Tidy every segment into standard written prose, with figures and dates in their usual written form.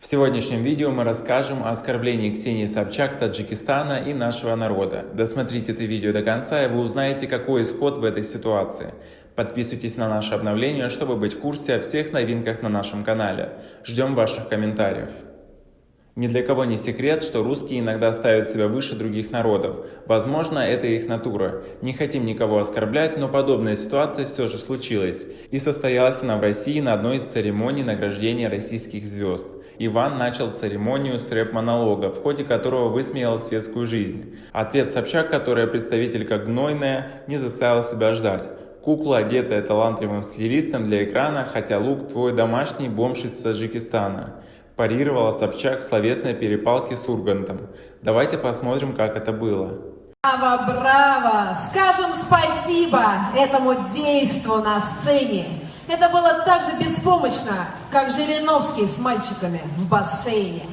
В сегодняшнем видео мы расскажем о оскорблении Ксении Собчак Таджикистана и нашего народа. Досмотрите это видео до конца, и вы узнаете, какой исход в этой ситуации. Подписывайтесь на наше обновление, чтобы быть в курсе о всех новинках на нашем канале. Ждем ваших комментариев. Ни для кого не секрет, что русские иногда ставят себя выше других народов. Возможно, это их натура. Не хотим никого оскорблять, но подобная ситуация все же случилась. И состоялась она в России на одной из церемоний награждения российских звезд. Иван начал церемонию с рэп-монолога, в ходе которого высмеял светскую жизнь. Ответ Собчак, которая представителька гнойная, не заставил себя ждать. Кукла, одетая талантливым стилистом для экрана, хотя лук твой домашний, бомж из Таджикистана. Парировала Собчак в словесной перепалке с Ургантом. Давайте посмотрим, как это было. Браво, браво! Скажем спасибо этому действу на сцене. Это было так же беспомощно, как Жириновский с мальчиками в бассейне.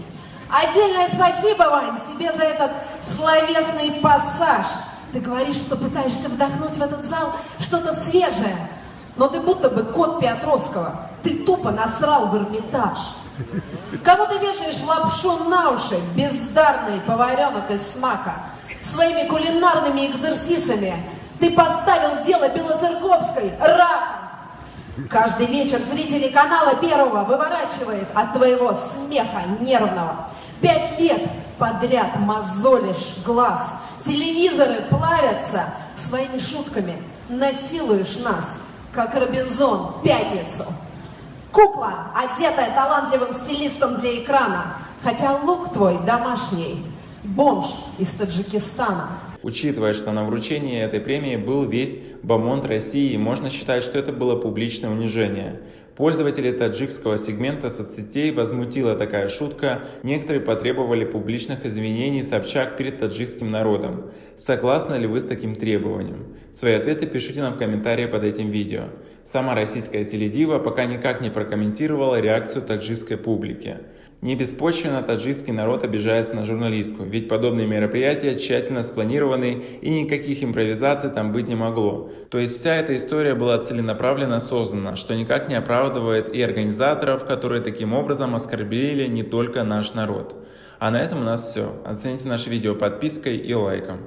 Отдельное спасибо, Вань, тебе за этот словесный пассаж. Ты говоришь, что пытаешься вдохнуть в этот зал что-то свежее, но ты будто бы кот Петровского. Ты тупо насрал в Эрмитаж. Кому ты вешаешь лапшу на уши, бездарный поваренок из смака? Своими кулинарными экзерсисами ты поставил дело Белоцерковской раком. Каждый вечер зрители канала Первого выворачивает от твоего смеха нервного. 5 лет подряд мозолишь глаз. Телевизоры плавятся своими шутками. Насилуешь нас, как Робинзон, пятницу. Кукла, одетая талантливым стилистом для экрана, хотя лук твой домашний, бомж из Таджикистана. Учитывая, что на вручении этой премии был весь бомонд России, можно считать, что это было публичное унижение. Пользователей таджикского сегмента соцсетей возмутила такая шутка, некоторые потребовали публичных извинений Собчак перед таджикским народом. Согласны ли вы с таким требованием? Свои ответы пишите нам в комментарии под этим видео. Сама российская теледива пока никак не прокомментировала реакцию таджикской публики. Не беспочвенно таджикский народ обижается на журналистку, ведь подобные мероприятия тщательно спланированы и никаких импровизаций там быть не могло. То есть вся эта история была целенаправленно создана, что никак не оправдывает и организаторов, которые таким образом оскорбили не только наш народ. А на этом у нас все. Оцените наше видео подпиской и лайком.